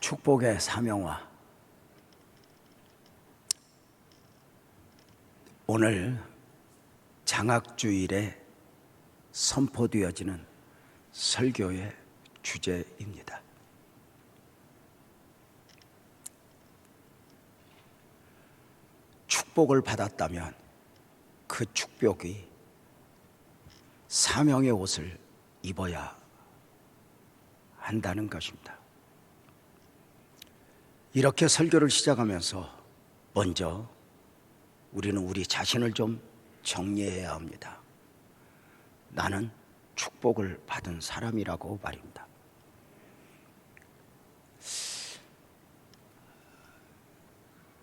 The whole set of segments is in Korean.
축복의 사명화. 오늘 장학주일에 선포되어지는 설교의 주제입니다. 축복을 받았다면 그 축복이 사명의 옷을 입어야 한다는 것입니다. 이렇게 설교를 시작하면서 먼저 우리는 우리 자신을 좀 정리해야 합니다. 나는 축복을 받은 사람이라고 말입니다.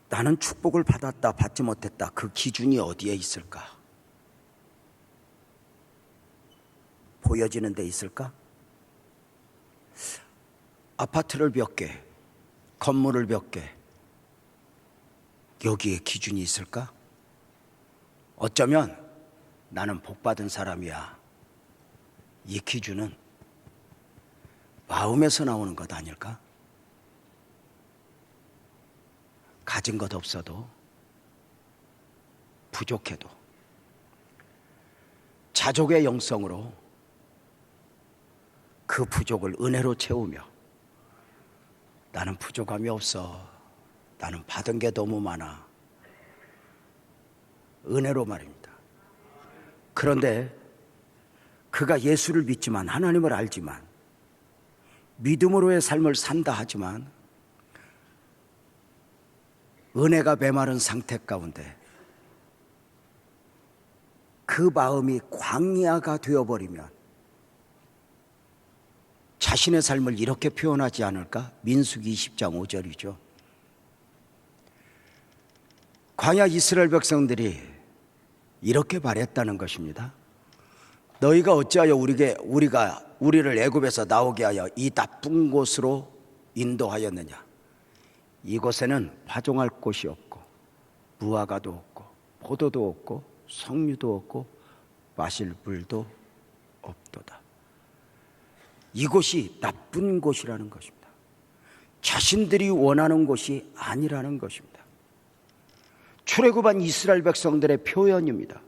나는 축복을 받았다, 받지 못했다. 그 기준이 어디에 있을까? 보여지는 데 있을까? 아파트를 몇 개, 건물을 몇 개, 여기에 기준이 있을까? 어쩌면 나는 복받은 사람이야. 이 기준은 마음에서 나오는 것 아닐까? 가진 것 없어도, 부족해도, 자족의 영성으로 그 부족을 은혜로 채우며, 나는 부족함이 없어, 나는 받은 게 너무 많아, 은혜로 말입니다. 그런데 그가 예수를 믿지만, 하나님을 알지만, 믿음으로의 삶을 산다 하지만 은혜가 메마른 상태 가운데 그 마음이 광야가 되어버리면 자신의 삶을 이렇게 표현하지 않을까? 민수기 20장 5절이죠. 광야 이스라엘 백성들이 이렇게 말했다는 것입니다. 너희가 어찌하여 우리를 애굽에서 나오게 하여 이 나쁜 곳으로 인도하였느냐? 이곳에는 파종할 곳이 없고 무화과도 없고 포도도 없고 석류도 없고 마실 물도 없도다. 이곳이 나쁜 곳이라는 것입니다. 자신들이 원하는 곳이 아니라는 것입니다. 출애굽한 이스라엘 백성들의 표현입니다.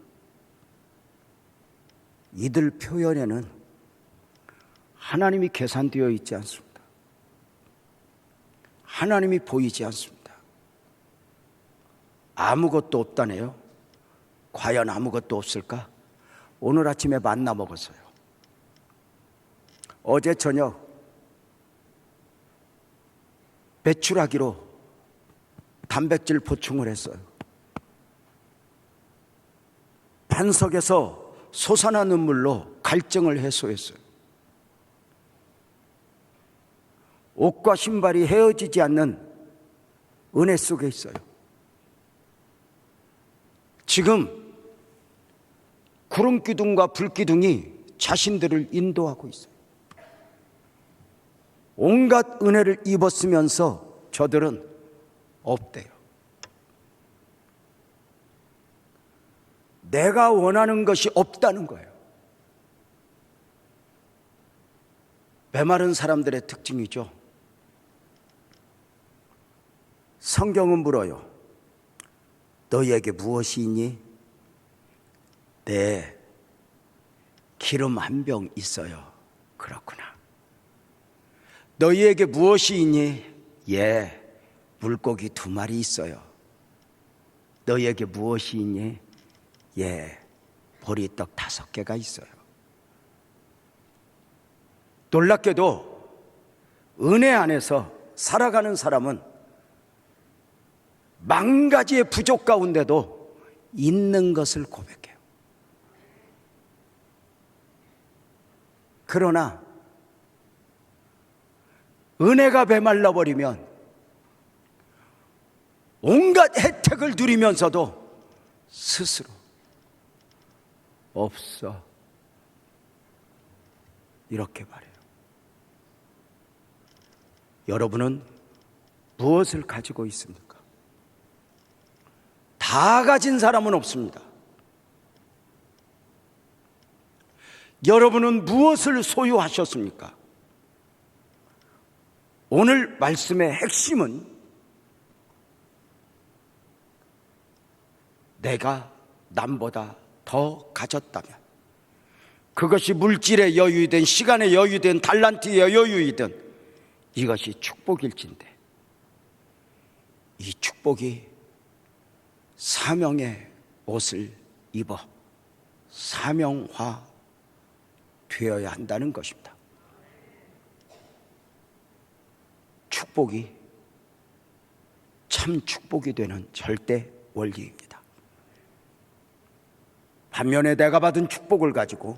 이들 표현에는 하나님이 계산되어 있지 않습니다. 하나님이 보이지 않습니다. 아무것도 없다네요. 과연 아무것도 없을까? 오늘 아침에 만나 먹었어요. 어제 저녁 배출하기로 단백질 보충을 했어요. 반석에서 솟아난 눈물로 갈증을 해소했어요. 옷과 신발이 헤어지지 않는 은혜 속에 있어요. 지금 구름기둥과 불기둥이 자신들을 인도하고 있어요. 온갖 은혜를 입었으면서 저들은 없대요. 내가 원하는 것이 없다는 거예요. 메마른 사람들의 특징이죠. 성경은 물어요. 너희에게 무엇이 있니? 네, 기름 한 병 있어요. 그렇구나. 너희에게 무엇이 있니? 예, 물고기 2마리 있어요. 너희에게 무엇이 있니? 예, 보리떡 5개가 있어요. 놀랍게도 은혜 안에서 살아가는 사람은 만 가지의 부족 가운데도 있는 것을 고백해요. 그러나 은혜가 메말라 버리면 온갖 혜택을 누리면서도 스스로 없어, 이렇게 말해요. 여러분은 무엇을 가지고 있습니까? 다 가진 사람은 없습니다. 여러분은 무엇을 소유하셨습니까? 오늘 말씀의 핵심은 내가 남보다 더 가졌다면, 그것이 물질의 여유이든 시간의 여유이든 달란트의 여유이든 이것이 축복일진데, 이 축복이 사명의 옷을 입어 사명화 되어야 한다는 것입니다. 축복이 참 축복이 되는 절대 원리입니다. 반면에 내가 받은 축복을 가지고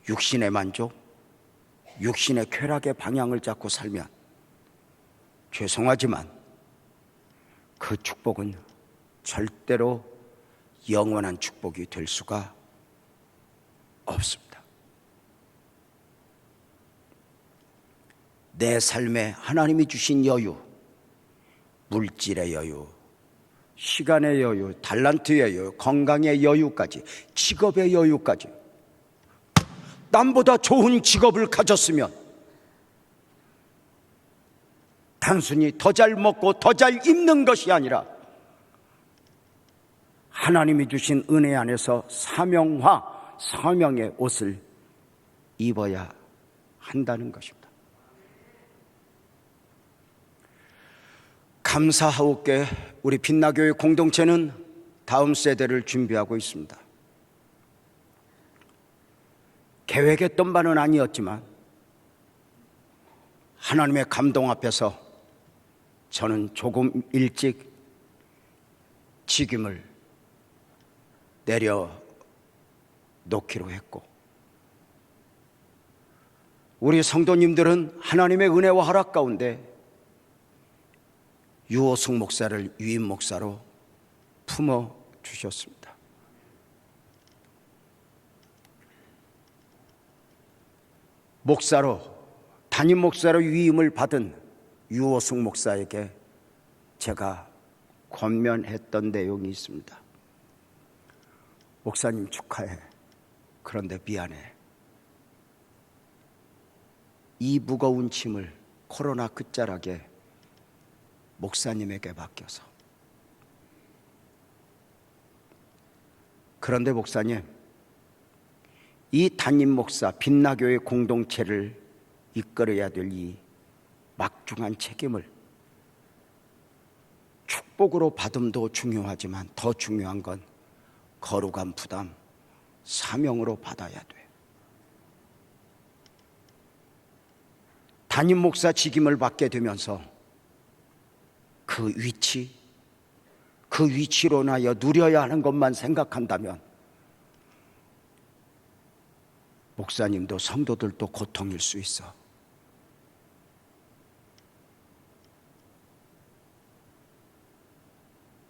육신의 만족, 육신의 쾌락의 방향을 잡고 살면 죄송하지만 그 축복은 절대로 영원한 축복이 될 수가 없습니다. 내 삶에 하나님이 주신 여유, 물질의 여유, 시간의 여유, 달란트의 여유, 건강의 여유까지, 직업의 여유까지, 남보다 좋은 직업을 가졌으면 단순히 더 잘 먹고 더 잘 입는 것이 아니라 하나님이 주신 은혜 안에서 사명화, 사명의 옷을 입어야 한다는 것입니다. 감사하옵게 우리 빛나교회 공동체는 다음 세대를 준비하고 있습니다. 계획했던 바는 아니었지만 하나님의 감동 앞에서 저는 조금 일찍 직임을 내려놓기로 했고, 우리 성도님들은 하나님의 은혜와 허락 가운데 유호숙 목사를 유임 목사로 품어주셨습니다. 목사로, 담임 목사로 유임을 받은 유호숙 목사에게 제가 권면했던 내용이 있습니다. 목사님 축하해. 그런데 미안해. 이 무거운 짐을 코로나 끝자락에 목사님에게 맡겨서. 그런데 목사님, 이 담임 목사, 빛나교회 공동체를 이끌어야 될 이 막중한 책임을 축복으로 받음도 중요하지만 더 중요한 건 거룩한 부담, 사명으로 받아야 돼. 담임 목사 직임을 받게 되면서 그 위치로 인하여 누려야 하는 것만 생각한다면 목사님도 성도들도 고통일 수 있어.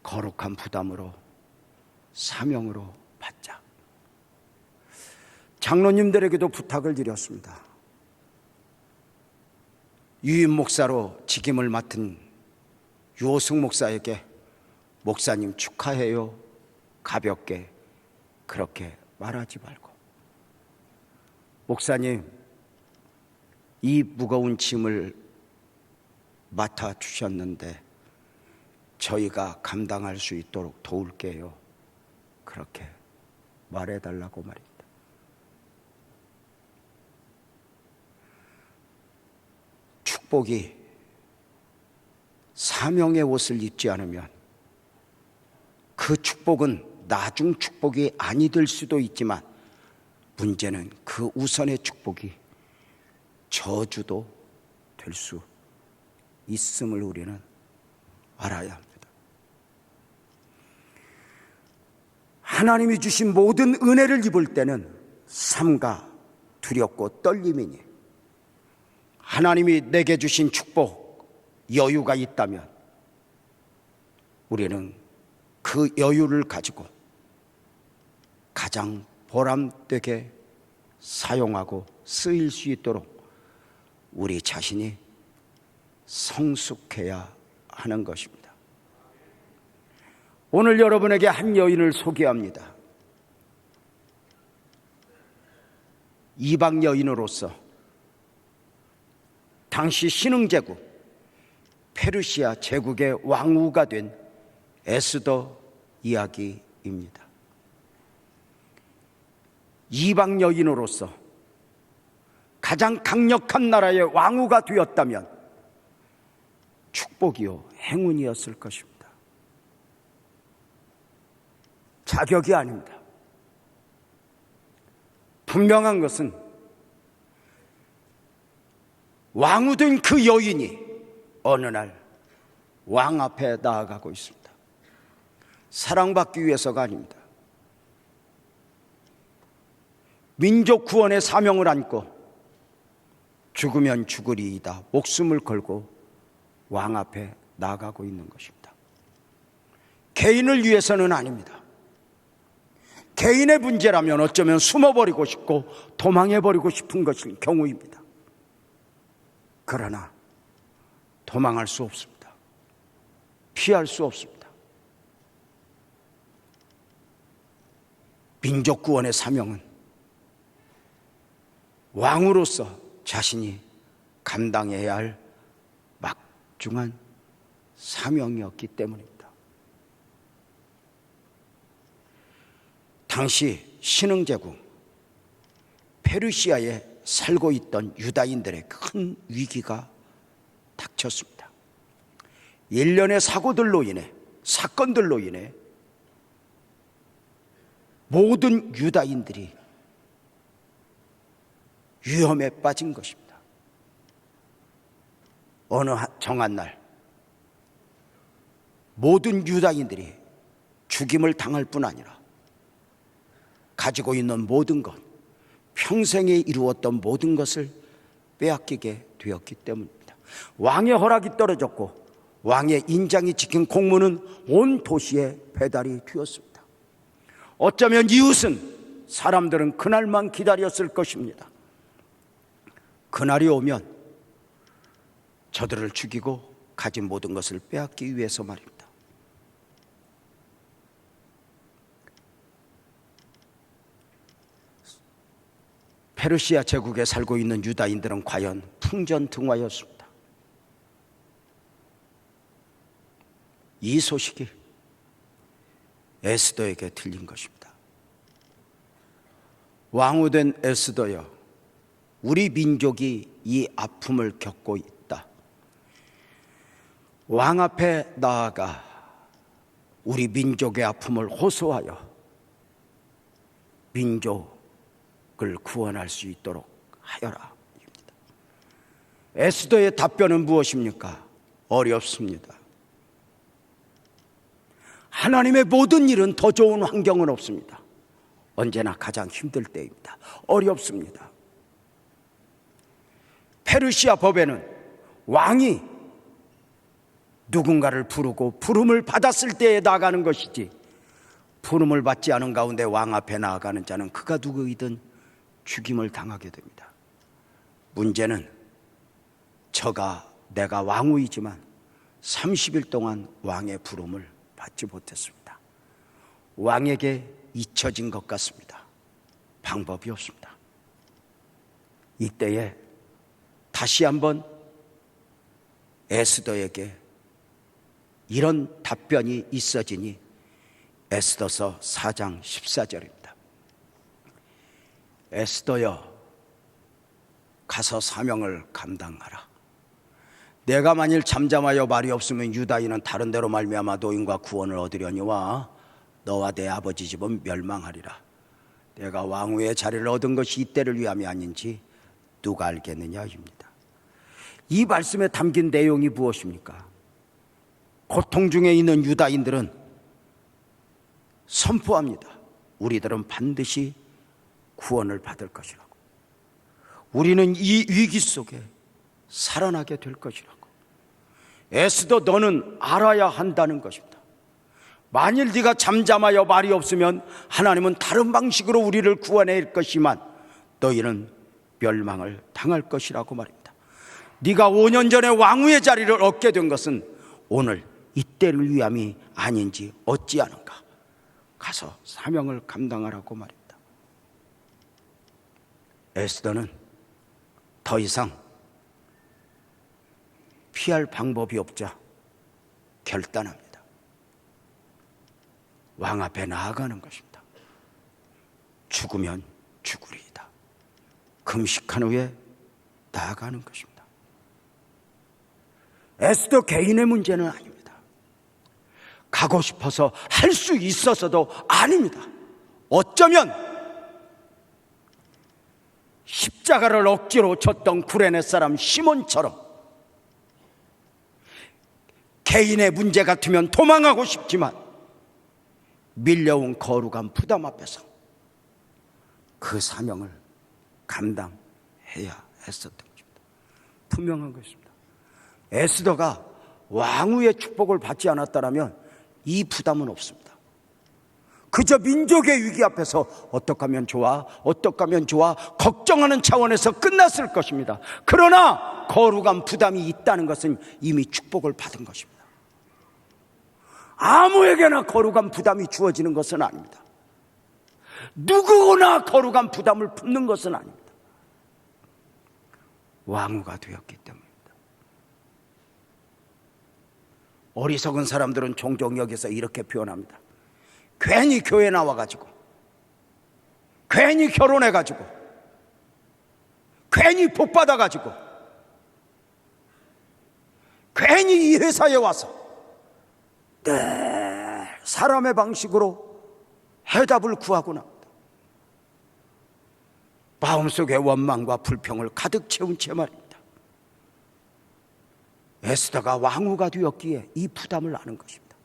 거룩한 부담으로, 사명으로 받자. 장로님들에게도 부탁을 드렸습니다. 유임 목사로 직임을 맡은 유호숙 목사에게 목사님 축하해요, 가볍게 그렇게 말하지 말고, 목사님 이 무거운 짐을 맡아주셨는데 저희가 감당할 수 있도록 도울게요, 그렇게 말해달라고 말입니다. 축복이 사명의 옷을 입지 않으면 그 축복은 나중 축복이 아니 될 수도 있지만 문제는 그 우선의 축복이 저주도 될 수 있음을 우리는 알아야 합니다. 하나님이 주신 모든 은혜를 입을 때는 삼가 두렵고 떨림이니, 하나님이 내게 주신 축복, 여유가 있다면 우리는 그 여유를 가지고 가장 보람되게 사용하고 쓰일 수 있도록 우리 자신이 성숙해야 하는 것입니다. 오늘 여러분에게 한 여인을 소개합니다. 이방 여인으로서 당시 신흥제국 페르시아 제국의 왕후가 된 에스더 이야기입니다. 이방 여인으로서 가장 강력한 나라의 왕후가 되었다면 축복이요 행운이었을 것입니다. 자격이 아닙니다. 분명한 것은 왕후 된 그 여인이 어느 날 왕 앞에 나아가고 있습니다. 사랑받기 위해서가 아닙니다. 민족 구원의 사명을 안고 죽으면 죽으리이다 목숨을 걸고 왕 앞에 나아가고 있는 것입니다. 개인을 위해서는 아닙니다. 개인의 문제라면 어쩌면 숨어버리고 싶고 도망해버리고 싶은 것일 경우입니다. 그러나 도망할 수 없습니다. 피할 수 없습니다. 민족 구원의 사명은 왕으로서 자신이 감당해야 할 막중한 사명이었기 때문입니다. 당시 신흥제국 페르시아에 살고 있던 유다인들의 큰 위기가 닥쳤습니다. 일련의 사고들로 인해, 사건들로 인해 모든 유다인들이 위험에 빠진 것입니다. 어느 정한 날 모든 유다인들이 죽임을 당할 뿐 아니라 가지고 있는 모든 것, 평생에 이루었던 모든 것을 빼앗기게 되었기 때문입니다. 왕의 허락이 떨어졌고 왕의 인장이 찍힌 공문은 온 도시에 배달이 되었습니다. 어쩌면 이웃은 사람들은 그날만 기다렸을 것입니다. 그날이 오면 저들을 죽이고 가진 모든 것을 빼앗기 위해서 말입니다. 페르시아 제국에 살고 있는 유다인들은 과연 풍전등화였습니다. 이 소식이 에스더에게 들린 것입니다. 왕후된 에스더여, 우리 민족이 이 아픔을 겪고 있다. 왕 앞에 나아가 우리 민족의 아픔을 호소하여 민족을 구원할 수 있도록 하여라. 에스더의 답변은 무엇입니까? 어렵습니다. 하나님의 모든 일은 더 좋은 환경은 없습니다. 언제나 가장 힘들 때입니다. 어렵습니다. 페르시아 법에는 왕이 누군가를 부르고 부름을 받았을 때에 나가는 것이지, 부름을 받지 않은 가운데 왕 앞에 나아가는 자는 그가 누구이든 죽임을 당하게 됩니다. 문제는 내가 왕후이지만 30일 동안 왕의 부름을 받지 못했습니다. 왕에게 잊혀진 것 같습니다. 방법이 없습니다. 이때에 다시 한번 에스더에게 이런 답변이 있어지니 에스더서 4장 14절입니다. 에스더여, 가서 사명을 감당하라. 내가 만일 잠잠하여 말이 없으면 유다인은 다른 데로 말미암아 노임과 구원을 얻으려니와 너와 내 아버지 집은 멸망하리라. 내가 왕후의 자리를 얻은 것이 이때를 위함이 아닌지 누가 알겠느냐입니다. 이 말씀에 담긴 내용이 무엇입니까? 고통 중에 있는 유다인들은 선포합니다. 우리들은 반드시 구원을 받을 것이라고. 우리는 이 위기 속에 살아나게 될 것이라고. 에스더, 너는 알아야 한다는 것입니다. 만일 네가 잠잠하여 말이 없으면 하나님은 다른 방식으로 우리를 구원할 것이지만 너희는 멸망을 당할 것이라고 말입니다. 네가 5년 전에 왕후의 자리를 얻게 된 것은 오늘 이때를 위함이 아닌지 어찌하는가. 가서 사명을 감당하라고 말입니다. 에스더는 더 이상 피할 방법이 없자 결단합니다. 왕 앞에 나아가는 것입니다. 죽으면 죽으리이다. 금식한 후에 나아가는 것입니다. 에스더 개인의 문제는 아닙니다. 가고 싶어서 할 수 있어서도 아닙니다. 어쩌면 십자가를 억지로 졌던 구레네 사람 시몬처럼 개인의 문제 같으면 도망하고 싶지만 밀려온 거룩한 부담 앞에서 그 사명을 감당해야 했었던 것입니다. 분명한 것입니다. 에스더가 왕후의 축복을 받지 않았다면 이 부담은 없습니다. 그저 민족의 위기 앞에서 어떻게 하면 좋아? 어떻게 하면 좋아? 걱정하는 차원에서 끝났을 것입니다. 그러나 거룩한 부담이 있다는 것은 이미 축복을 받은 것입니다. 아무에게나 거룩한 부담이 주어지는 것은 아닙니다. 누구나 거룩한 부담을 품는 것은 아닙니다. 왕후가 되었기 때문입니다. 어리석은 사람들은 종종 여기서 이렇게 표현합니다. 괜히 교회 나와가지고, 괜히 결혼해가지고, 괜히 복받아가지고, 괜히 이 회사에 와서 늘 사람의 방식으로 해답을 구하고 납니다. 마음속에 원망과 불평을 가득 채운 채 말입니다. 에스더가 왕후가 되었기에 이 부담을 아는 것입니다.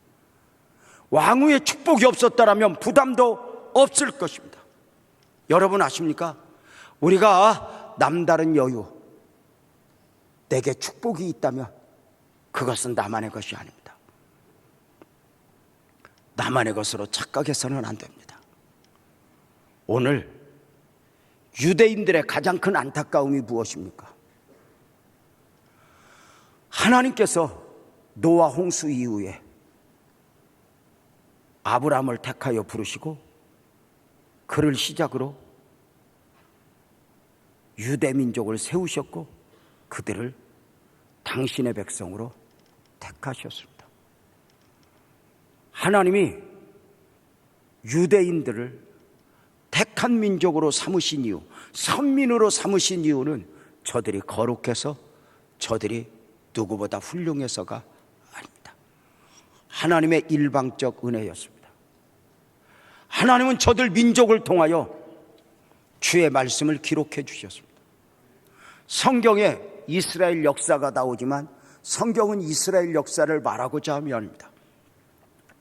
왕후의 축복이 없었다면 부담도 없을 것입니다. 여러분 아십니까? 우리가 남다른 여유, 내게 축복이 있다면 그것은 나만의 것이 아닙니다. 나만의 것으로 착각해서는 안 됩니다. 오늘 유대인들의 가장 큰 안타까움이 무엇입니까? 하나님께서 노아 홍수 이후에 아브라함을 택하여 부르시고 그를 시작으로 유대 민족을 세우셨고 그들을 당신의 백성으로 택하셨습니다. 하나님이 유대인들을 택한 민족으로 삼으신 이유, 선민으로 삼으신 이유는 저들이 거룩해서, 저들이 누구보다 훌륭해서가 아닙니다. 하나님의 일방적 은혜였습니다. 하나님은 저들 민족을 통하여 주의 말씀을 기록해 주셨습니다. 성경에 이스라엘 역사가 나오지만 성경은 이스라엘 역사를 말하고자 함이 아닙니다.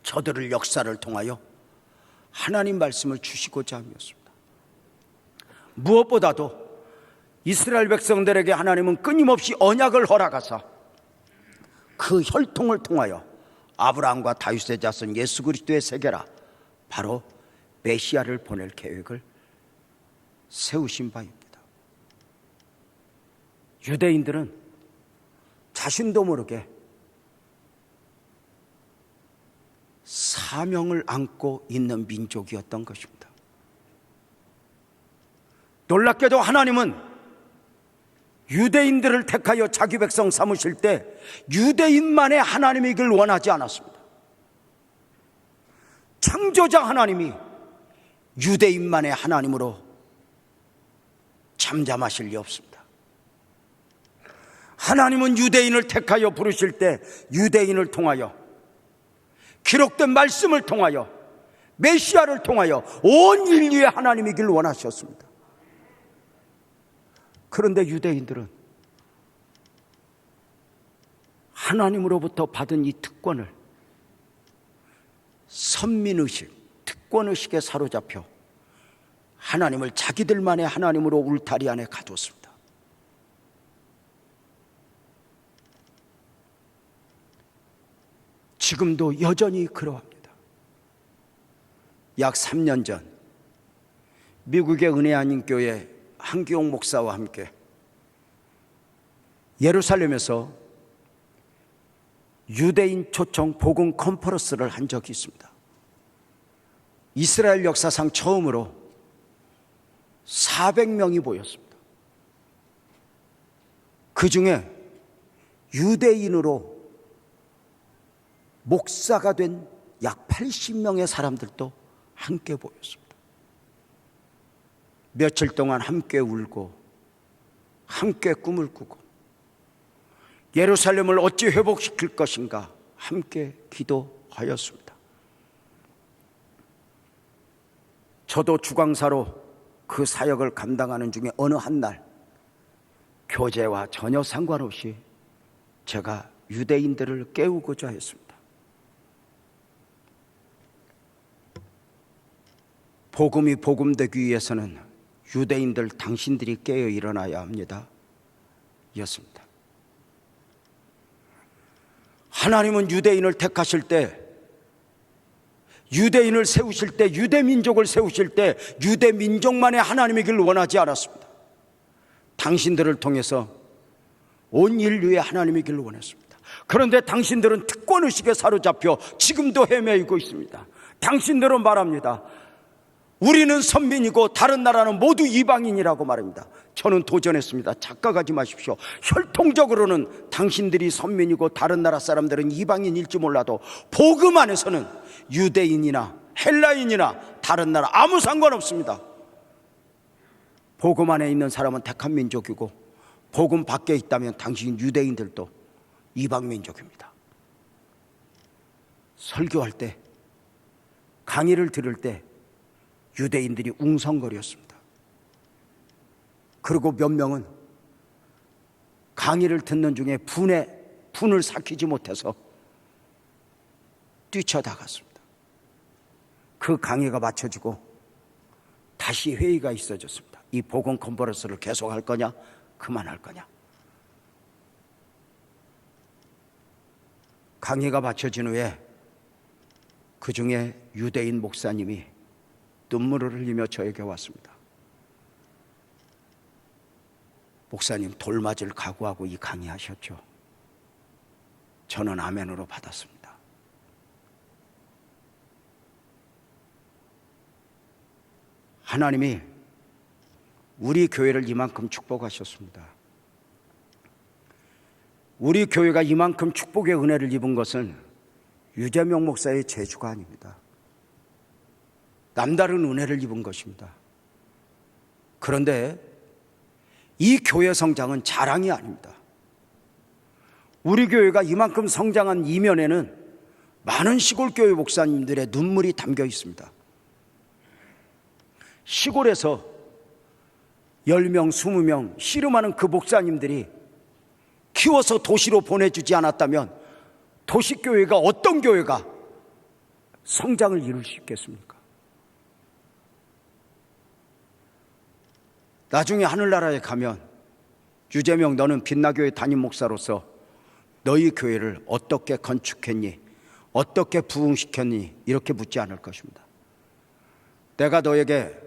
저들을 역사를 통하여 하나님 말씀을 주시고자 함이었습니다. 무엇보다도 이스라엘 백성들에게 하나님은 끊임없이 언약을 허락하사 그 혈통을 통하여 아브라함과 다윗의 자손 예수 그리스도의 세계라 바로 메시아를 보낼 계획을 세우신 바입니다. 유대인들은 자신도 모르게 사명을 안고 있는 민족이었던 것입니다. 놀랍게도 하나님은 유대인들을 택하여 자기 백성 삼으실 때 유대인만의 하나님이길 원하지 않았습니다. 창조자 하나님이 유대인만의 하나님으로 잠잠하실 리 없습니다. 하나님은 유대인을 택하여 부르실 때 유대인을 통하여 기록된 말씀을 통하여 메시아를 통하여 온 인류의 하나님이길 원하셨습니다. 그런데 유대인들은 하나님으로부터 받은 이 특권을 선민의식, 특권의식에 사로잡혀 하나님을 자기들만의 하나님으로 울타리 안에 가두었습니다. 지금도 여전히 그러합니다. 약 3년 전 미국의 은혜 아닌 교회 한기용 목사와 함께 예루살렘에서 유대인 초청 복음 컨퍼런스를 한 적이 있습니다. 이스라엘 역사상 처음으로 400명이 모였습니다. 그 중에 유대인으로 목사가 된 약 80명의 사람들도 함께 보였습니다. 며칠 동안 함께 울고 함께 꿈을 꾸고 예루살렘을 어찌 회복시킬 것인가 함께 기도하였습니다. 저도 주광사로 그 사역을 감당하는 중에 어느 한 날 교제와 전혀 상관없이 제가 유대인들을 깨우고자 했습니다. 복음이 복음되기 위해서는 유대인들 당신들이 깨어 일어나야 합니다 였습니다. 하나님은 유대인을 택하실 때, 유대인을 세우실 때, 유대민족을 세우실 때 유대민족만의 하나님이길 원하지 않았습니다. 당신들을 통해서 온 인류의 하나님이길 원했습니다. 그런데 당신들은 특권의식에 사로잡혀 지금도 헤매이고 있습니다. 당신들은 말합니다. 우리는 선민이고 다른 나라는 모두 이방인이라고 말합니다. 저는 도전했습니다. 착각하지 마십시오. 혈통적으로는 당신들이 선민이고 다른 나라 사람들은 이방인일지 몰라도 복음 안에서는 유대인이나 헬라인이나 다른 나라 아무 상관없습니다. 복음 안에 있는 사람은 택한 민족이고 복음 밖에 있다면 당신 유대인들도 이방 민족입니다. 설교할 때, 강의를 들을 때 유대인들이 웅성거렸습니다. 그리고 몇 명은 강의를 듣는 중에 분을 삭히지 못해서 뛰쳐나갔습니다. 그 강의가 마쳐지고 다시 회의가 있어졌습니다. 이 복음 컨퍼런스를 계속할 거냐 그만할 거냐. 강의가 마쳐진 후에 그 중에 유대인 목사님이 눈물을 흘리며 저에게 왔습니다. 목사님, 돌 맞을 각오하고 이 강의하셨죠? 저는 아멘으로 받았습니다. 하나님이 우리 교회를 이만큼 축복하셨습니다. 우리 교회가 이만큼 축복의 은혜를 입은 것은 유재명 목사의 재주가 아닙니다. 남다른 은혜를 입은 것입니다. 그런데 이 교회 성장은 자랑이 아닙니다. 우리 교회가 이만큼 성장한 이면에는 많은 시골교회 목사님들의 눈물이 담겨 있습니다. 시골에서 10명, 20명 씨름하는 그 목사님들이 키워서 도시로 보내주지 않았다면 도시교회가 어떤 교회가 성장을 이룰 수 있겠습니까? 나중에 하늘나라에 가면 유재명 너는 빛나교회 담임 목사로서 너희 교회를 어떻게 건축했니? 어떻게 부흥시켰니? 이렇게 묻지 않을 것입니다. 내가 너에게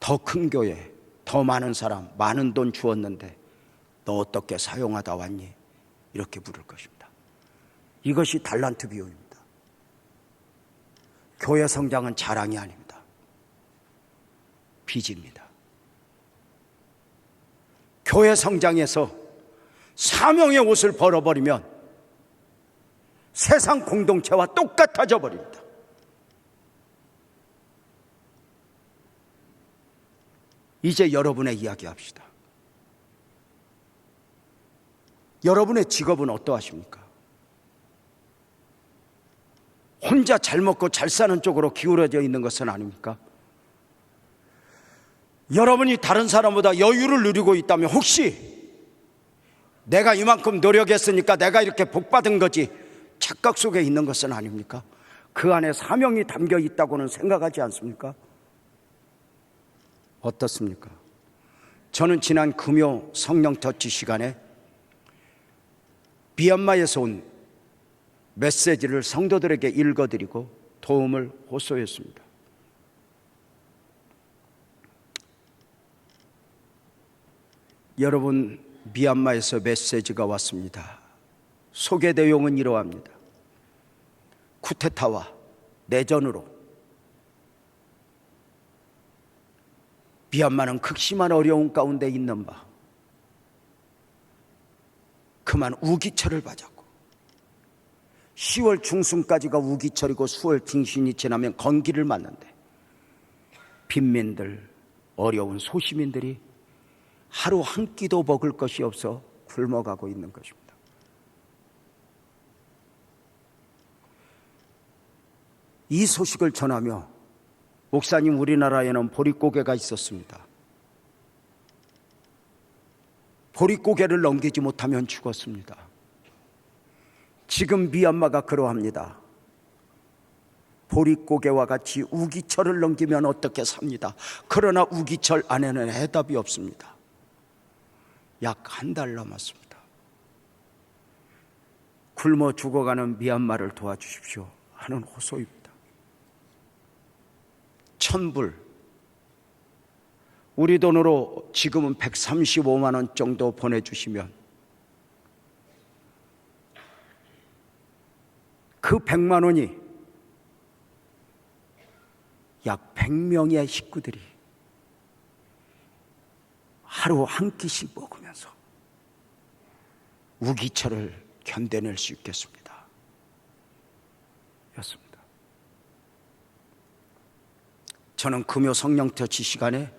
더 큰 교회, 더 많은 사람, 많은 돈 주었는데 너 어떻게 사용하다 왔니? 이렇게 물을 것입니다. 이것이 달란트 비유입니다. 교회 성장은 자랑이 아닙니다. 빚입니다. 교회 성장에서 사명의 옷을 벌어버리면 세상 공동체와 똑같아져 버립니다. 이제 여러분의 이야기 합시다. 여러분의 직업은 어떠하십니까? 혼자 잘 먹고 잘 사는 쪽으로 기울어져 있는 것은 아닙니까? 여러분이 다른 사람보다 여유를 누리고 있다면 혹시 내가 이만큼 노력했으니까 내가 이렇게 복받은 거지 착각 속에 있는 것은 아닙니까? 그 안에 사명이 담겨 있다고는 생각하지 않습니까? 어떻습니까? 저는 지난 금요 성령 터치 시간에 미얀마에서 온 메시지를 성도들에게 읽어드리고 도움을 호소했습니다. 여러분, 미얀마에서 메시지가 왔습니다. 소개 내용은 이러합니다. 쿠데타와 내전으로 미얀마는 극심한 어려움 가운데 있는 바, 그만 우기철을 맞았고 10월 중순까지가 우기철이고 수월 중순이 지나면 건기를 맞는데 빈민들, 어려운 소시민들이 하루 한 끼도 먹을 것이 없어 굶어가고 있는 것입니다. 이 소식을 전하며 목사님, 우리나라에는 보릿고개가 있었습니다. 보릿고개를 넘기지 못하면 죽었습니다. 지금 미얀마가 그러합니다. 보릿고개와 같이 우기철을 넘기면 어떻게 삽니다. 그러나 우기철 안에는 해답이 없습니다. 약 한 달 남았습니다. 굶어 죽어가는 미얀마를 도와주십시오 하는 호소입니다. 1,000불, 우리 돈으로 지금은 135만 원 정도 보내주시면 그 100만 원이 약 100명의 식구들이 하루 한 끼씩 먹으면서 우기철을 견뎌낼 수 있겠습니다. 였습니다. 저는 금요 성령터치 시간에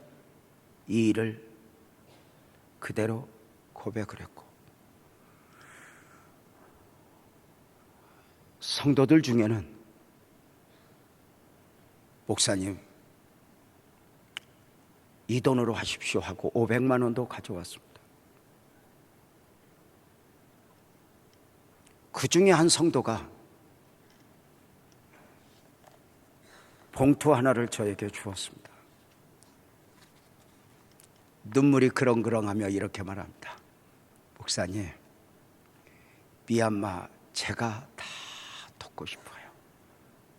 이 일을 그대로 고백을 했고, 성도들 중에는 목사님 이 돈으로 하십시오 하고 500만 원도 가져왔습니다. 그 중에 한 성도가 봉투 하나를 저에게 주었습니다. 눈물이 그렁그렁하며 이렇게 말합니다. 목사님, 미얀마 제가 다 돕고 싶어요.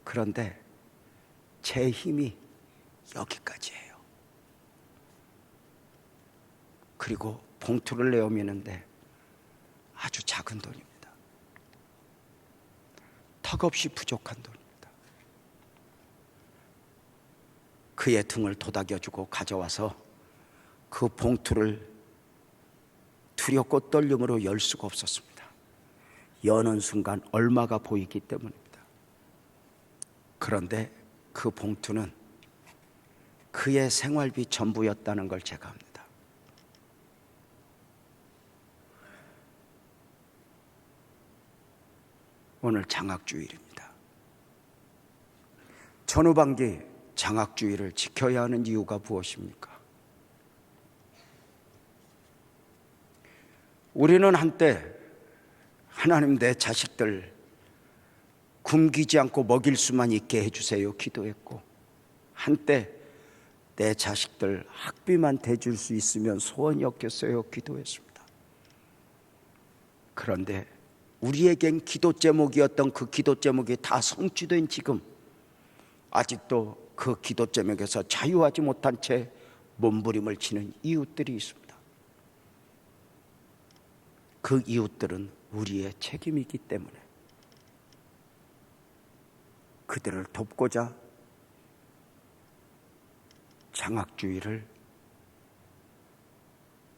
그런데 제 힘이 여기까지예요. 그리고 봉투를 내어미는데 아주 작은 돈입니다. 턱없이 부족한 돈입니다. 그의 등을 도닥여주고 가져와서 그 봉투를 두렵고 떨림으로 열 수가 없었습니다. 여는 순간 얼마가 보이기 때문입니다. 그런데 그 봉투는 그의 생활비 전부였다는 걸 제가 압니다. 오늘 장학주일입니다. 전후반기 장학주일을 지켜야 하는 이유가 무엇입니까? 우리는 한때 하나님 내 자식들 굶기지 않고 먹일 수만 있게 해주세요 기도했고, 한때 내 자식들 학비만 대줄 수 있으면 소원이 없겠어요 기도했습니다. 그런데 우리에겐 기도 제목이었던 그 기도 제목이 다 성취된 지금 아직도 그 기도 제목에서 자유하지 못한 채 몸부림을 치는 이웃들이 있습니다. 그 이웃들은 우리의 책임이기 때문에 그들을 돕고자 장학주의를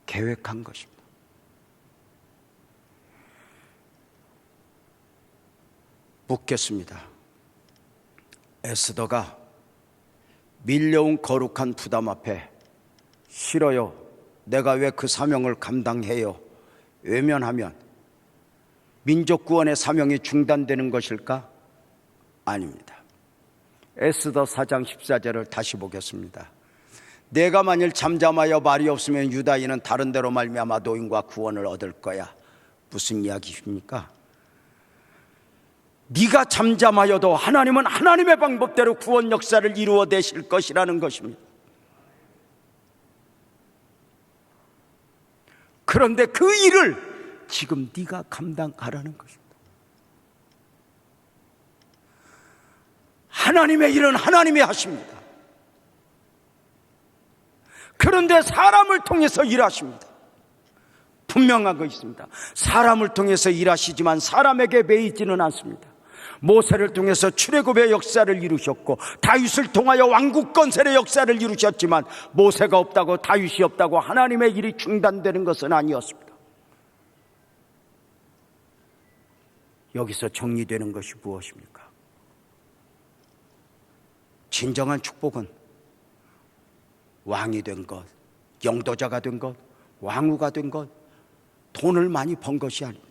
계획한 것입니다. 묻겠습니다. 에스더가 밀려온 거룩한 부담 앞에 싫어요, 내가 왜 그 사명을 감당해요, 외면하면 민족 구원의 사명이 중단되는 것일까? 아닙니다. 에스더 4장 14절을 다시 보겠습니다. 내가 만일 잠잠하여 말이 없으면 유다인은 다른 데로 말미암아 노임과 구원을 얻을 거야. 무슨 이야기입니까? 네가 잠잠하여도 하나님은 하나님의 방법대로 구원 역사를 이루어내실 것이라는 것입니다. 그런데 그 일을 지금 네가 감당하라는 것입니다. 하나님의 일은 하나님이 하십니다. 그런데 사람을 통해서 일하십니다. 분명한 거 있습니다. 사람을 통해서 일하시지만 사람에게 매이지는 않습니다. 모세를 통해서 출애굽의 역사를 이루셨고, 다윗을 통하여 왕국 건설의 역사를 이루셨지만 모세가 없다고 다윗이 없다고 하나님의 일이 중단되는 것은 아니었습니다. 여기서 정리되는 것이 무엇입니까? 진정한 축복은 왕이 된 것, 영도자가 된 것, 왕후가 된 것, 돈을 많이 번 것이 아닙니다.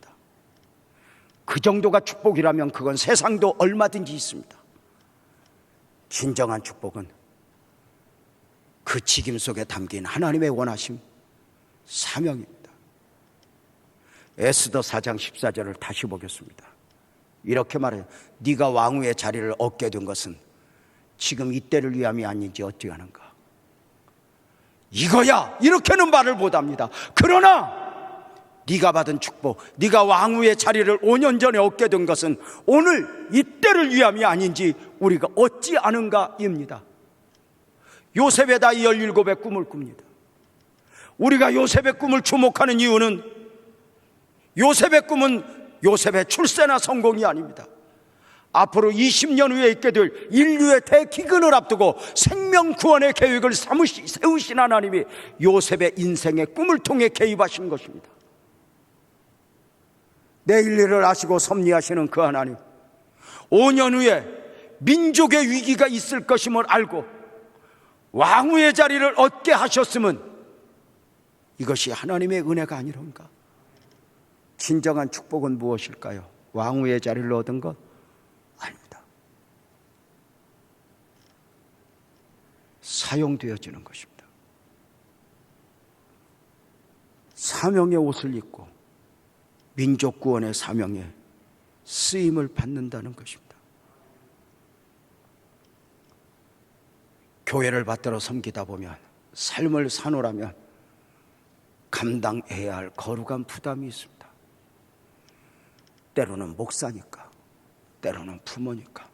그 정도가 축복이라면 그건 세상도 얼마든지 있습니다. 진정한 축복은 그 직임 속에 담긴 하나님의 원하심, 사명입니다. 에스더 4장 14절을 다시 보겠습니다. 이렇게 말해요. 네가 왕후의 자리를 얻게 된 것은 지금 이때를 위함이 아닌지 어찌하는가. 이거야, 이렇게는 말을 못합니다. 그러나 네가 받은 축복, 네가 왕후의 자리를 5년 전에 얻게 된 것은 오늘 이때를 위함이 아닌지 우리가 어찌 아는가입니다. 요셉의 나이 17의 꿈을 꿉니다. 우리가 요셉의 꿈을 주목하는 이유는 요셉의 꿈은 요셉의 출세나 성공이 아닙니다. 앞으로 20년 후에 있게 될 인류의 대기근을 앞두고 생명 구원의 계획을 세우신 하나님이 요셉의 인생의 꿈을 통해 개입하신 것입니다. 내일 일을 아시고 섭리하시는 그 하나님, 5년 후에 민족의 위기가 있을 것임을 알고 왕후의 자리를 얻게 하셨음은 이것이 하나님의 은혜가 아니런가? 진정한 축복은 무엇일까요? 왕후의 자리를 얻은 것? 아닙니다. 사용되어지는 것입니다. 사명의 옷을 입고 민족 구원의 사명에 쓰임을 받는다는 것입니다. 교회를 받들어 섬기다 보면, 삶을 사노라면 감당해야 할 거룩한 부담이 있습니다. 때로는 목사니까, 때로는 부모니까.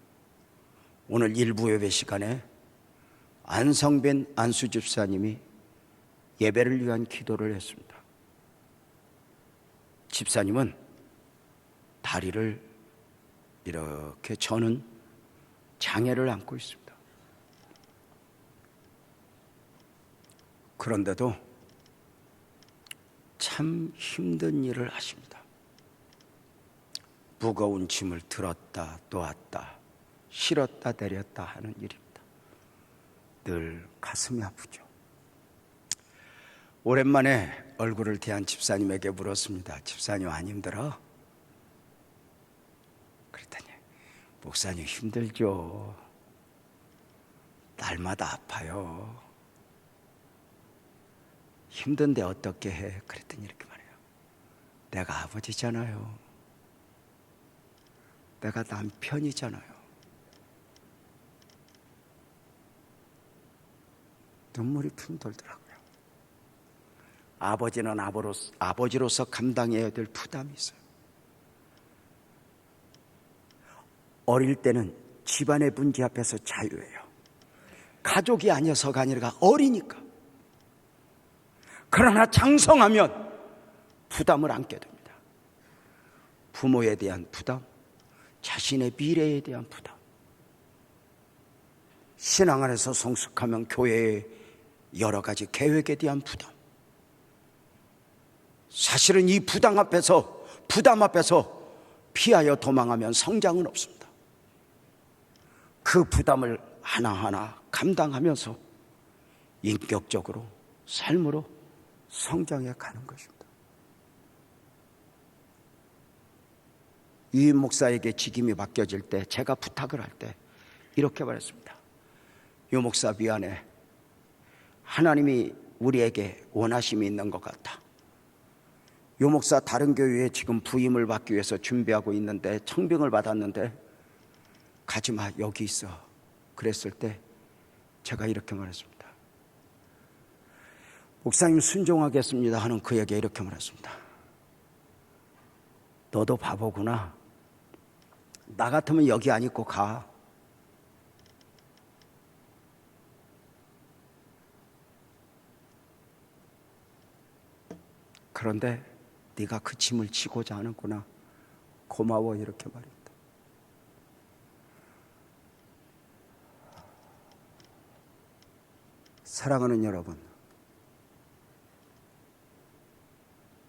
오늘 일부 예배 시간에 안성빈 안수집사님이 예배를 위한 기도를 했습니다. 집사님은 다리를 이렇게 저는 장애를 안고 있습니다. 그런데도 참 힘든 일을 하십니다. 무거운 짐을 들었다 놓았다, 실었다 내렸다 하는 일입니다. 늘 가슴이 아프죠. 오랜만에 얼굴을 대한 집사님에게 물었습니다. 집사님 안 힘들어? 그랬더니 목사님 힘들죠. 날마다 아파요. 힘든데 어떻게 해? 그랬더니 이렇게 말해요. 내가 아버지잖아요. 내가 남편이잖아요. 눈물이 풍 돌더라고요. 아버지는 아버지로서 감당해야 될 부담이 있어요. 어릴 때는 집안의 문제 앞에서 자유해요. 가족이 아니어서가 아니라 어리니까. 그러나 장성하면 부담을 안게 됩니다. 부모에 대한 부담, 자신의 미래에 대한 부담. 신앙 안에서 성숙하면 교회의 여러 가지 계획에 대한 부담. 사실은 이 부담 앞에서 피하여 도망하면 성장은 없습니다. 그 부담을 하나하나 감당하면서 인격적으로, 삶으로 성장해 가는 것입니다. 유임 목사에게 직임이 맡겨질 때 제가 부탁을 할 때 이렇게 말했습니다. 유 목사 미안해. 하나님이 우리에게 원하심이 있는 것 같아. 유 목사 다른 교회에 지금 부임을 받기 위해서 준비하고 있는데 청빙을 받았는데 가지마, 여기 있어. 그랬을 때 제가 이렇게 말했습니다. 목사님 순종하겠습니다 하는 그에게 이렇게 말했습니다. 너도 바보구나. 나 같으면 여기 안 있고 가. 그런데 네가 그 짐을 지고자 하는구나. 고마워, 이렇게 말입니다. 사랑하는 여러분,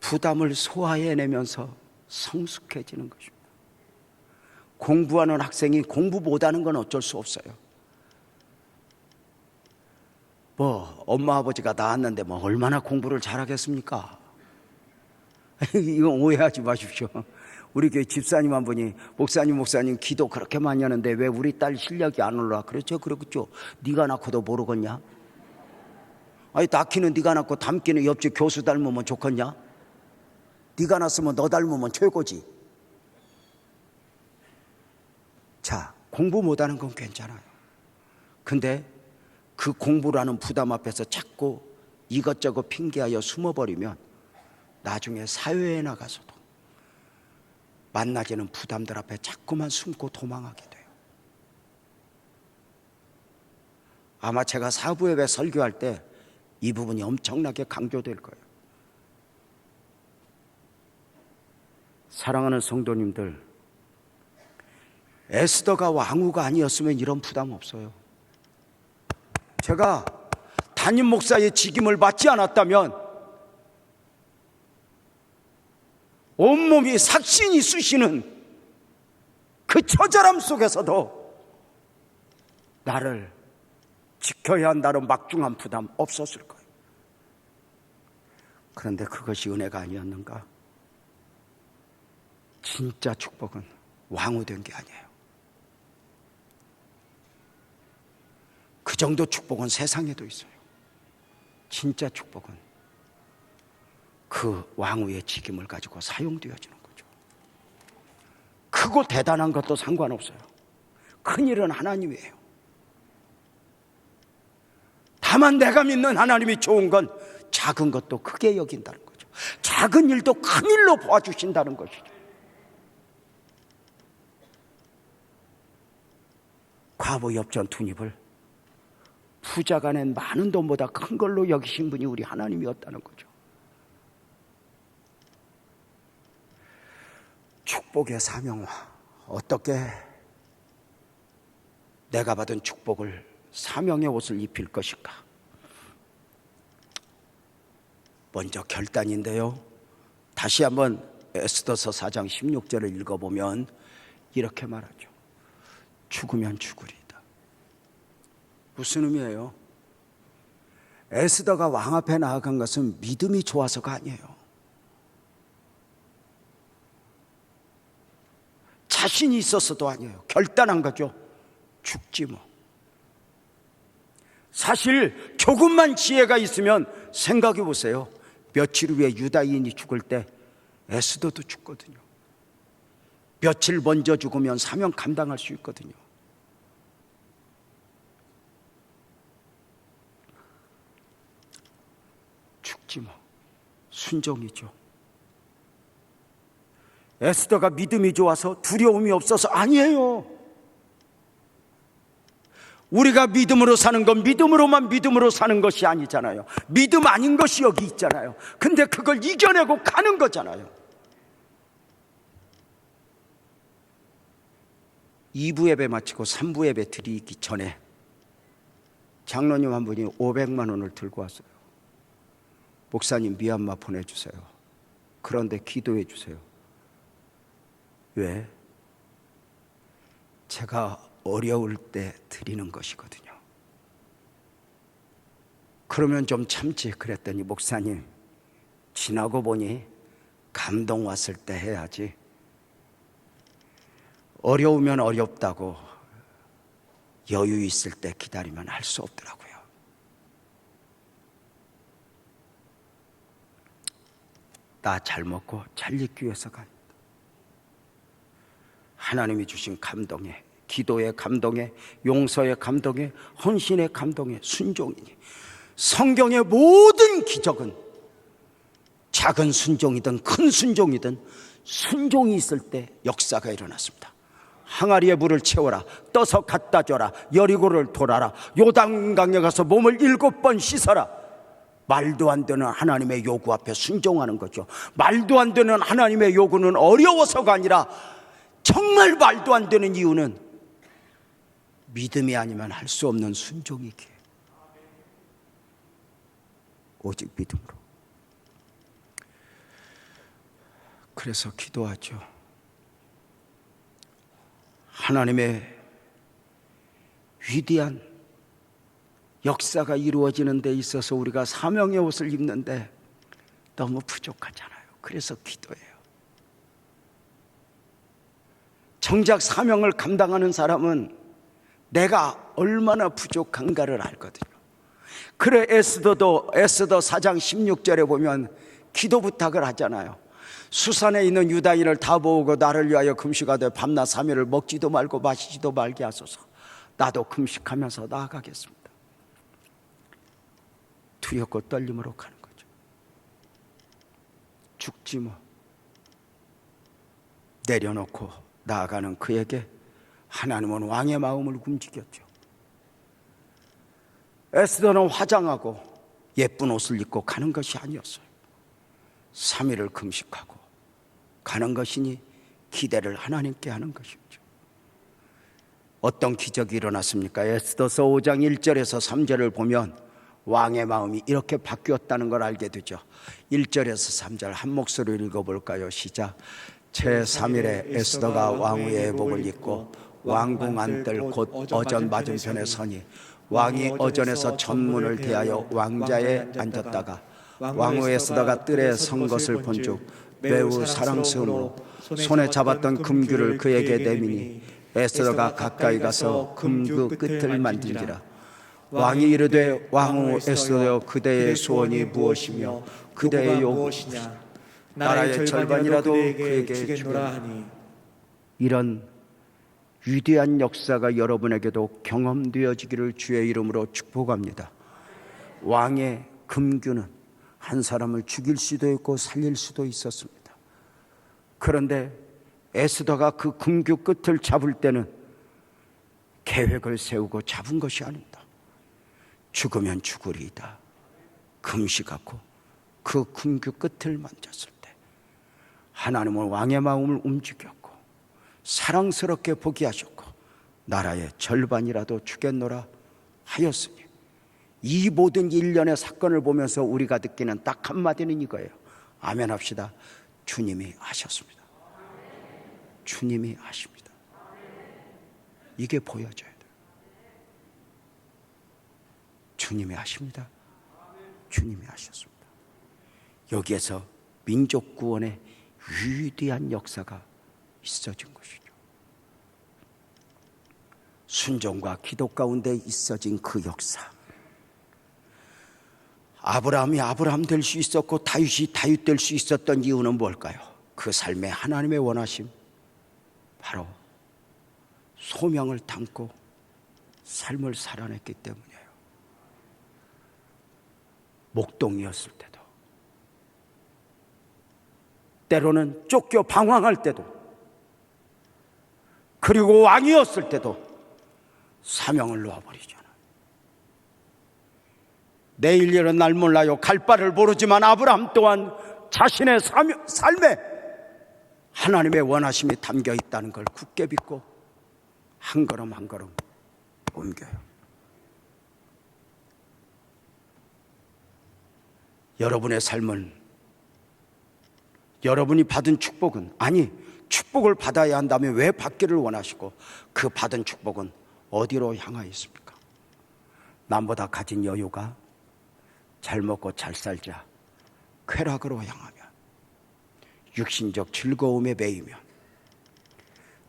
부담을 소화해내면서 성숙해지는 것입니다. 공부하는 학생이 공부 못하는 건 어쩔 수 없어요. 뭐 엄마 아버지가 낳았는데 뭐 얼마나 공부를 잘하겠습니까? 이거 오해하지 마십시오. 우리 교회 집사님 한 분이 목사님 기도 그렇게 많이 하는데 왜 우리 딸 실력이 안 올라? 그렇죠. 네가 낳고도 모르겠냐? 아니 낳기는 네가 낳고 닮기는 옆집 교수 닮으면 좋겠냐? 네가 낳았으면 너 닮으면 최고지. 자, 공부 못하는 건 괜찮아요. 근데 그 공부라는 부담 앞에서 자꾸 이것저것 핑계하여 숨어버리면 나중에 사회에 나가서도 만나지는 부담들 앞에 자꾸만 숨고 도망하게 돼요. 아마 제가 사부예배 설교할 때 이 부분이 엄청나게 강조될 거예요. 사랑하는 성도님들, 에스더가 왕후가 아니었으면 이런 부담 없어요. 제가 담임 목사의 직임을 맡지 않았다면 온몸이 삭신이 쑤시는 그 처절함 속에서도 나를 지켜야 한다는 막중한 부담 없었을 거예요. 그런데 그것이 은혜가 아니었는가? 진짜 축복은 왕후 된 게 아니에요. 그 정도 축복은 세상에도 있어요. 진짜 축복은 그 왕후의 직임을 가지고 사용되어지는 거죠. 크고 대단한 것도 상관없어요. 큰일은 하나님이에요. 다만 내가 믿는 하나님이 좋은 건 작은 것도 크게 여긴다는 거죠. 작은 일도 큰 일로 보아주신다는 것이죠. 과부 엽전 투입을 부자가 낸 많은 돈보다 큰 걸로 여기신 분이 우리 하나님이었다는 거죠. 축복의 사명화. 어떻게 내가 받은 축복을 사명의 옷을 입힐 것인가? 먼저 결단인데요. 다시 한번 에스더서 4장 16절을 읽어보면 이렇게 말하죠. 죽으면 죽으리이다. 무슨 의미예요? 에스더가 왕 앞에 나아간 것은 믿음이 좋아서가 아니에요. 자신이 있었어도 아니에요. 결단한 거죠. 죽지 뭐. 사실 조금만 지혜가 있으면 생각해 보세요. 며칠 후에 유다인이 죽을 때 에스더도 죽거든요. 며칠 먼저 죽으면 사명 감당할 수 있거든요. 죽지 뭐. 순종이죠. 에스더가 믿음이 좋아서 두려움이 없어서 아니에요. 우리가 믿음으로 사는 건 믿음으로 사는 것이 아니잖아요. 믿음 아닌 것이 여기 있잖아요. 근데 그걸 이겨내고 가는 거잖아요. 2부 예배 마치고 3부 예배 드리기 전에 장로님 한 분이 500만 원을 들고 왔어요. 목사님 미얀마 보내주세요. 그런데 기도해 주세요. 왜? 제가 어려울 때 드리는 것이거든요. 그러면 좀 참지. 그랬더니 목사님, 지나고 보니 감동 왔을 때 해야지. 어려우면 어렵다고 여유 있을 때 기다리면 할 수 없더라고요. 나 잘 먹고 잘 입기 위해서 간 하나님이 주신 감동에, 기도의 감동에, 용서의 감동에, 헌신의 감동에 순종이니 성경의 모든 기적은 작은 순종이든 큰 순종이든 순종이 있을 때 역사가 일어났습니다. 항아리에 물을 채워라, 떠서 갖다 줘라, 여리고를 돌아라, 요단강에 가서 몸을 7번 씻어라. 말도 안 되는 하나님의 요구 앞에 순종하는 거죠. 말도 안 되는 하나님의 요구는 어려워서가 아니라 정말 말도 안 되는 이유는 믿음이 아니면 할 수 없는 순종이기에 오직 믿음으로. 그래서 기도하죠. 하나님의 위대한 역사가 이루어지는 데 있어서 우리가 사명의 옷을 입는데 너무 부족하잖아요. 그래서 기도해요. 정작 사명을 감당하는 사람은 내가 얼마나 부족한가를 알거든요. 그래 에스더도 에스더 4장 16절에 보면 기도 부탁을 하잖아요. 수산에 있는 유다인을 다 모으고 나를 위하여 금식하되 밤낮 3일을 먹지도 말고 마시지도 말게 하소서. 나도 금식하면서 나아가겠습니다. 두렵고 떨림으로 가는 거죠. 죽지 뭐. 내려놓고 나아가는 그에게 하나님은 왕의 마음을 움직였죠. 에스더는 화장하고 예쁜 옷을 입고 가는 것이 아니었어요. 3일을 금식하고 가는 것이니 기대를 하나님께 하는 것이죠. 어떤 기적이 일어났습니까? 에스더서 5장 1절에서 3절을 보면 왕의 마음이 이렇게 바뀌었다는 걸 알게 되죠. 1절에서 3절 한 목소리로 읽어볼까요? 시작. 제3일에 에스더가 왕후의 회복을 입고 왕궁 안뜰 곧 어전 맞은편에 서니 왕이 어전에서 전문을 대하여 왕자에 앉았다가 왕후 에스더가 뜰에 선 것을 본즉 매우 사랑스러움으로 손에 잡았던 금규를 그에게 내미니 에스더가 가까이 가서 금규 끝을 만진지라. 왕이 이르되 왕후 에스더여 그대의 소원이 무엇이며 그대의 요구냐 나라의 절반이라도 그에게 주노라 하니. 이런 위대한 역사가 여러분에게도 경험되어지기를 주의 이름으로 축복합니다. 왕의 금규는 한 사람을 죽일 수도 있고 살릴 수도 있었습니다. 그런데 에스더가 그 금규 끝을 잡을 때는 계획을 세우고 잡은 것이 아닙니다. 죽으면 죽으리이다 금식하고 그 금규 끝을 만졌을 때 하나님은 왕의 마음을 움직였고 사랑스럽게 보게 하셨고 나라의 절반이라도 주겠노라 하였으니 이 모든 일련의 사건을 보면서 우리가 느끼는 딱 한마디는 이거예요. 아멘 합시다. 주님이 하셨습니다. 주님이 하십니다. 이게 보여져야 돼요. 주님이 하십니다. 주님이 하셨습니다. 여기에서 민족 구원의 위대한 역사가 있어진 것이죠. 순종과 기도 가운데 있어진 그 역사. 아브라함이 아브라함 될 수 있었고 다윗이 다윗 될 수 있었던 이유는 뭘까요? 그 삶에 하나님의 원하심, 바로 소명을 담고 삶을 살아냈기 때문이에요. 목동이었을 때도, 때로는 쫓겨 방황할 때도, 그리고 왕이었을 때도 사명을 놓아버리잖아요. 내일 일은 날 몰라요. 갈 바를 모르지만 아브라함 또한 자신의 삶에 하나님의 원하심이 담겨 있다는 걸 굳게 믿고 한 걸음 한 걸음 옮겨요. 여러분의 삶은, 여러분이 받은 축복은, 아니 축복을 받아야 한다면 왜 받기를 원하시고 그 받은 축복은 어디로 향하여 있습니까? 남보다 가진 여유가 잘 먹고 잘 살자 쾌락으로 향하면, 육신적 즐거움에 매이면,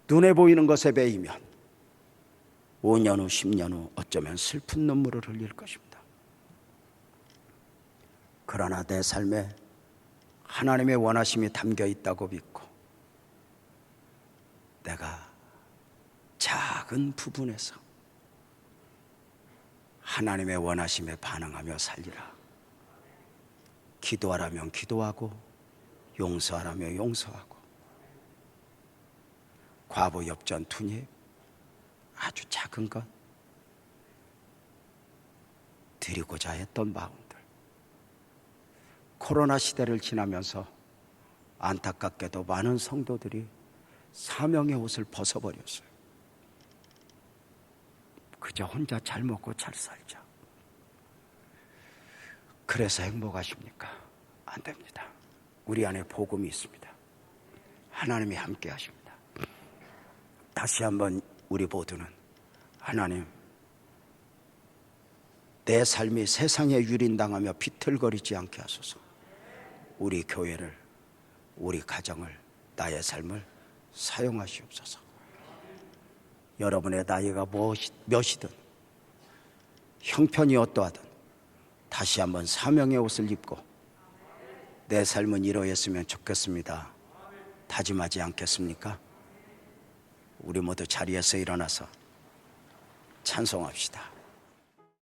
눈에 보이는 것에 매이면 5년 후 10년 후 어쩌면 슬픈 눈물을 흘릴 것입니다. 그러나 내 삶에 하나님의 원하심이 담겨 있다고 믿고 내가 작은 부분에서 하나님의 원하심에 반응하며 살리라. 기도하라면 기도하고 용서하라며 용서하고, 과부 엽전 투입 아주 작은 것 드리고자 했던 마음들, 코로나 시대를 지나면서 안타깝게도 많은 성도들이 사명의 옷을 벗어버렸어요. 그저 혼자 잘 먹고 잘 살자. 그래서 행복하십니까? 안 됩니다. 우리 안에 복음이 있습니다. 하나님이 함께 하십니다. 다시 한번 우리 모두는 하나님, 내 삶이 세상에 유린당하며 비틀거리지 않게 하소서. 우리 교회를, 우리 가정을, 나의 삶을 사용하시옵소서. 여러분의 나이가 몇이든 형편이 어떠하든 다시 한번 사명의 옷을 입고 내 삶은 이러했으면 좋겠습니다 다짐하지 않겠습니까? 우리 모두 자리에서 일어나서 찬송합시다.